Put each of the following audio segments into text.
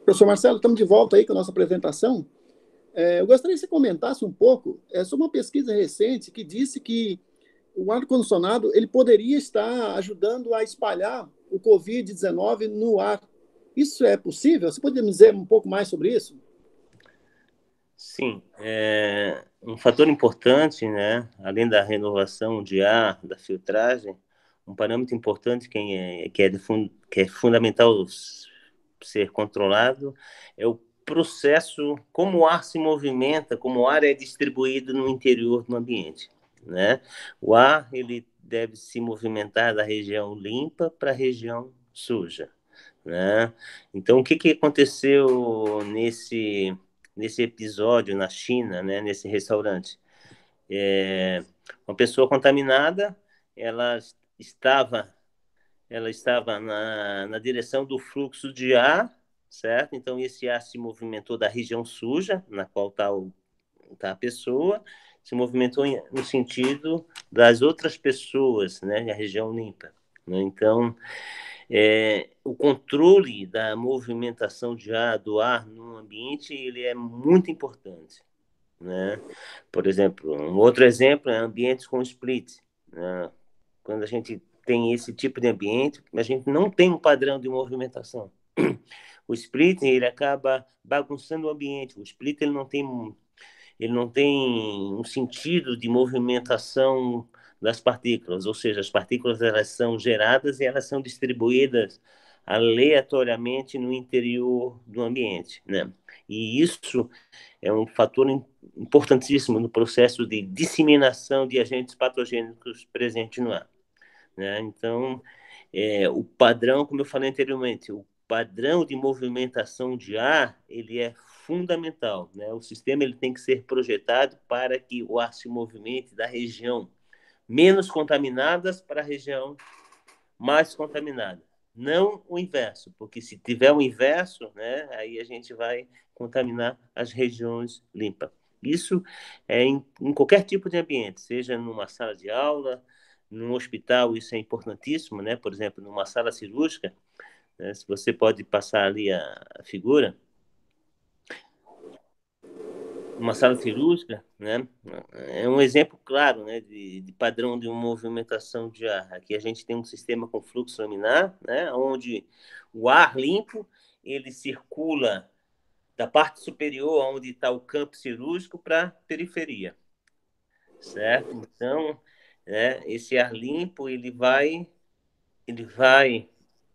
Professor Marcelo, estamos de volta aí com a nossa apresentação. Eu gostaria que você comentasse um pouco sobre uma pesquisa recente que disse que o ar-condicionado ele poderia estar ajudando a espalhar o Covid-19 no ar. Isso é possível? Você poderia me dizer um pouco mais sobre isso? Sim, um fator importante, né, além da renovação de ar, da filtragem, um parâmetro importante que é fundamental ser controlado é o processo, como o ar se movimenta, como o ar é distribuído no interior do ambiente, né? O ar ele deve se movimentar da região limpa para a região suja, né? Então, o que que aconteceu nesse episódio na China, né, nesse restaurante? Uma pessoa contaminada, ela estava, ela estava na direção do fluxo de ar, certo? Então, esse ar se movimentou da região suja, na qual tá a pessoa, se movimentou no sentido das outras pessoas, né, a região limpa, né? Então, o controle da movimentação do ar no ambiente ele é muito importante, né? Por exemplo, um outro exemplo é ambientes com split, né? Quando a gente tem esse tipo de ambiente, a gente não tem um padrão de movimentação. O split ele acaba bagunçando o ambiente. O split ele não tem um sentido de movimentação das partículas, ou seja, as partículas elas são geradas e elas são distribuídas aleatoriamente no interior do ambiente, né? E isso é um fator importantíssimo no processo de disseminação de agentes patogênicos presentes no ar, né? Então, o padrão, como eu falei anteriormente, o padrão de movimentação de ar, ele é fundamental, né? O sistema ele tem que ser projetado para que o ar se movimente da região menos contaminadas para a região mais contaminada. Não o inverso, porque se tiver o inverso, né, aí a gente vai contaminar as regiões limpas. Isso é em qualquer tipo de ambiente, seja numa sala de aula, num hospital, isso é importantíssimo, né? Por exemplo, numa sala cirúrgica, né, se você pode passar ali a figura, uma sala cirúrgica, né? É um exemplo claro, né, de padrão de uma movimentação de ar. Aqui a gente tem um sistema com fluxo laminar, né, onde o ar limpo ele circula da parte superior, onde está o campo cirúrgico, para a periferia, certo? Então, né, esse ar limpo ele vai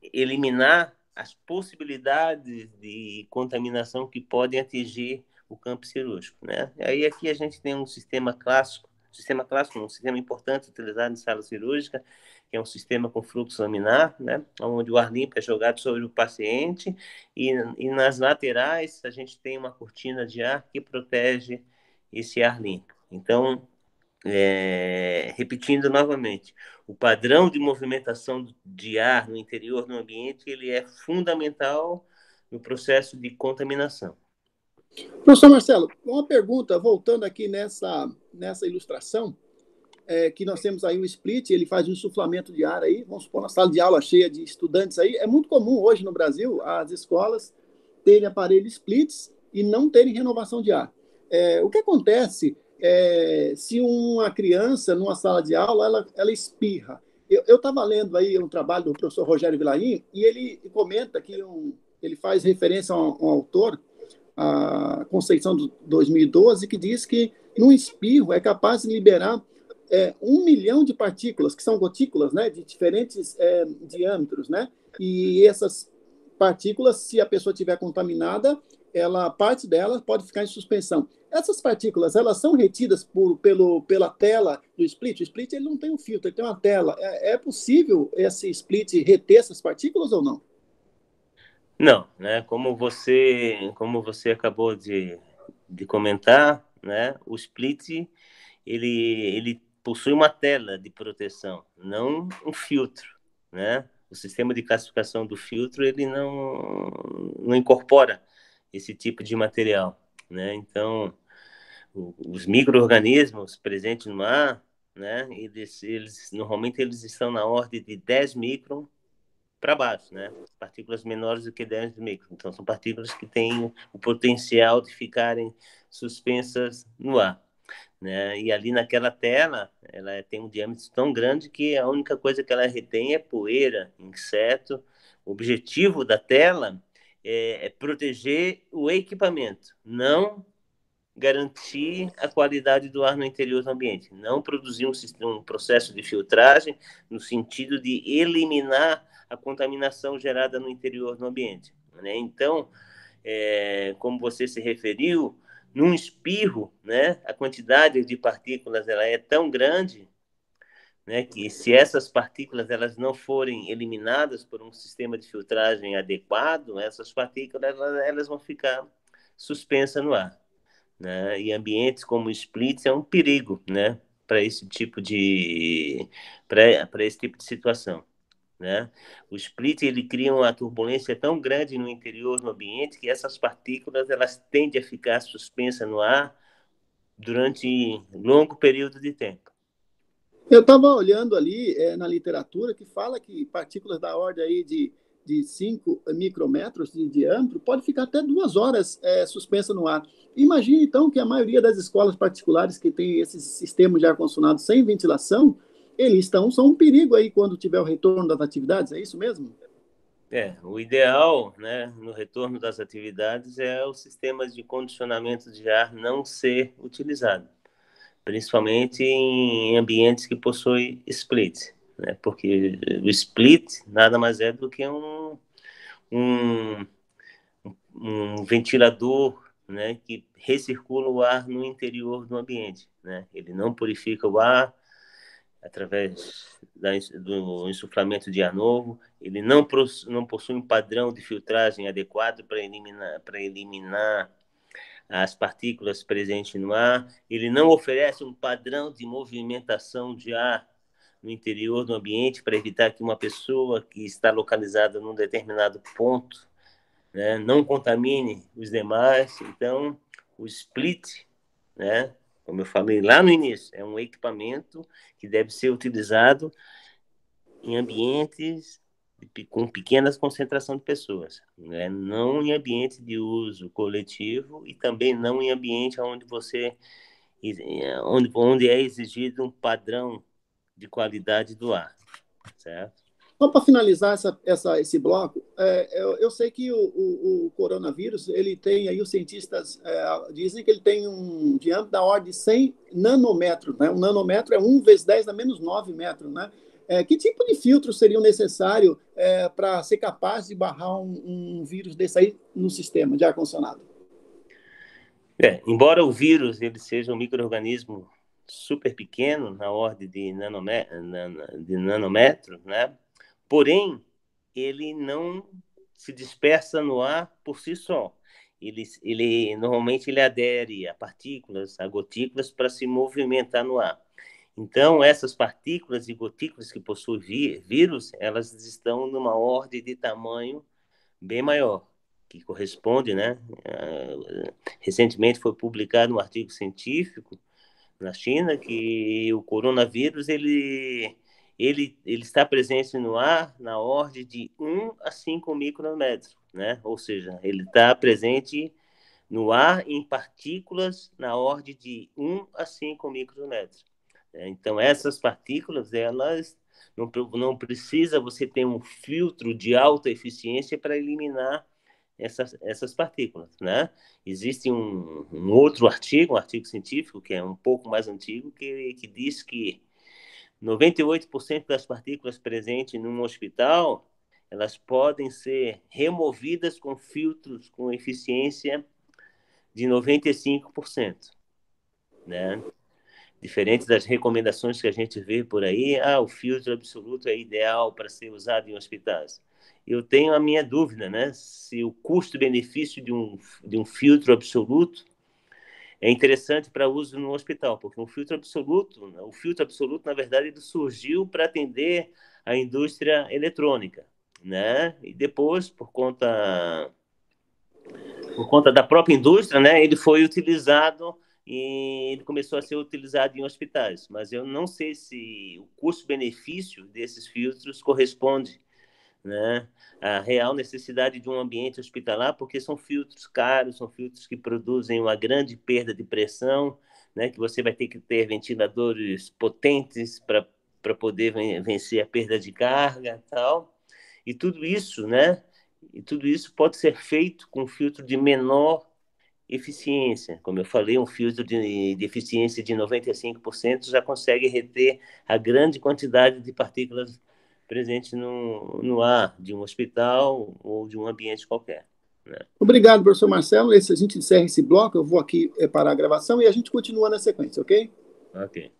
eliminar as possibilidades de contaminação que podem atingir o campo cirúrgico, né? Aí aqui a gente tem um sistema clássico, um sistema importante utilizado em sala cirúrgica, que é um sistema com fluxo laminar, né? Onde o ar limpo é jogado sobre o paciente e nas laterais a gente tem uma cortina de ar que protege esse ar limpo. Então, repetindo novamente, o padrão de movimentação de ar no interior do ambiente ele é fundamental no processo de contaminação. Professor Marcelo, uma pergunta, voltando aqui nessa ilustração, que nós temos aí o split, ele faz um insuflamento de ar aí, vamos supor, na sala de aula cheia de estudantes aí, é muito comum hoje no Brasil as escolas terem aparelhos splits e não terem renovação de ar. O que acontece se uma criança, numa sala de aula, ela espirra? Eu estava lendo aí um trabalho do professor Rogério Vilarim e ele comenta que ele faz referência a um autor, a Conceição de 2012, que diz que num espirro é capaz de liberar 1 milhão de partículas, que são gotículas, né, de diferentes diâmetros, né? E essas partículas, se a pessoa estiver contaminada, parte delas pode ficar em suspensão. Essas partículas, elas são retidas pela tela do split. O split ele não tem um filtro, ele tem uma tela. É possível esse split reter essas partículas ou não? Não, né? Como você acabou de comentar, né? O split ele possui uma tela de proteção, não um filtro, né? O sistema de classificação do filtro ele não incorpora esse tipo de material, né? Então, os micro-organismos presentes no ar, né? Normalmente eles estão na ordem de 10 micron para baixo, né? Partículas menores do que 10 microns. Então, são partículas que têm o potencial de ficarem suspensas no ar, né? E ali naquela tela, ela tem um diâmetro tão grande que a única coisa que ela retém é poeira, inseto. O objetivo da tela é proteger o equipamento, não garantir a qualidade do ar no interior do ambiente, não produzir um processo de filtragem no sentido de eliminar a contaminação gerada no interior do ambiente, né? Então, como você se referiu, num espirro, né, a quantidade de partículas ela é tão grande, né, que se essas partículas elas não forem eliminadas por um sistema de filtragem adequado, essas partículas elas vão ficar suspensas no ar, né? E ambientes como o Splits é um perigo, né, para esse tipo de para esse tipo de situação, né? O split ele cria uma turbulência tão grande no interior do ambiente que essas partículas elas tendem a ficar suspensas no ar durante longo período de tempo. Eu estava olhando ali na literatura que fala que partículas da ordem aí de 5 micrômetros de diâmetro pode ficar até 2 horas suspensa no ar. Imagine, então, que a maioria das escolas particulares que tem esses sistemas de ar-condicionado sem ventilação, são um perigo aí quando tiver o retorno das atividades, é isso mesmo? O ideal, né, no retorno das atividades é o sistema de condicionamento de ar não ser utilizado, principalmente em ambientes que possuem split, né, porque o split nada mais é do que um, um ventilador, né, que recircula o ar no interior do ambiente, né? Ele não purifica o ar através do insuflamento de ar novo, ele não possui um padrão de filtragem adequado para eliminar as partículas presentes no ar, ele não oferece um padrão de movimentação de ar no interior do ambiente para evitar que uma pessoa que está localizada num determinado ponto, né, não contamine os demais. Então, o split, né, como eu falei lá no início, é um equipamento que deve ser utilizado em ambientes com pequenas concentrações de pessoas, né? Não em ambiente de uso coletivo e também não em ambiente onde é exigido um padrão de qualidade do ar, certo? Só para finalizar esse bloco, eu sei que o coronavírus, ele tem aí, os cientistas dizem que ele tem um diâmetro da ordem de 100 nanômetros, né? Um nanômetro é 1 vezes 10 a menos 9 metros, né? Que tipo de filtros seriam necessários para ser capaz de barrar um vírus desse aí no sistema de ar-condicionado? Embora o vírus ele seja um micro-organismo super pequeno, na ordem de nanômetros, né? Porém, ele não se dispersa no ar por si só. Normalmente ele adere a partículas, a gotículas para se movimentar no ar. Então, essas partículas e gotículas que possuem vírus, elas estão numa ordem de tamanho bem maior, que corresponde, né? Recentemente foi publicado um artigo científico na China que o coronavírus ele está presente no ar na ordem de 1 a 5 micrômetros, né? Ou seja, ele está presente no ar em partículas na ordem de 1 a 5 micrômetros. Então, essas partículas, elas não precisa você ter um filtro de alta eficiência para eliminar essas partículas, né? Existe um outro artigo, um artigo científico, que é um pouco mais antigo, que diz que 98% das partículas presentes num hospital, elas podem ser removidas com filtros com eficiência de 95%, né? Diferente das recomendações que a gente vê por aí, o filtro absoluto é ideal para ser usado em hospitais. Eu tenho a minha dúvida, né? Se o custo-benefício de um filtro absoluto é interessante para uso no hospital, porque o filtro absoluto, na verdade, ele surgiu para atender a indústria eletrônica, né? E depois, por conta da própria indústria, né, ele foi utilizado e ele começou a ser utilizado em hospitais. Mas eu não sei se o custo-benefício desses filtros corresponde, né, a real necessidade de um ambiente hospitalar, porque são filtros caros, são filtros que produzem uma grande perda de pressão, né, que você vai ter que ter ventiladores potentes para poder vencer a perda de carga, tal. E tudo isso, né? E tudo isso pode ser feito com filtro de menor eficiência. Como eu falei, um filtro de eficiência de 95% já consegue reter a grande quantidade de partículas presentes no ar de um hospital ou de um ambiente qualquer, né? Obrigado, professor Marcelo. A gente encerra esse bloco, eu vou aqui parar a gravação e a gente continua na sequência, ok? Ok.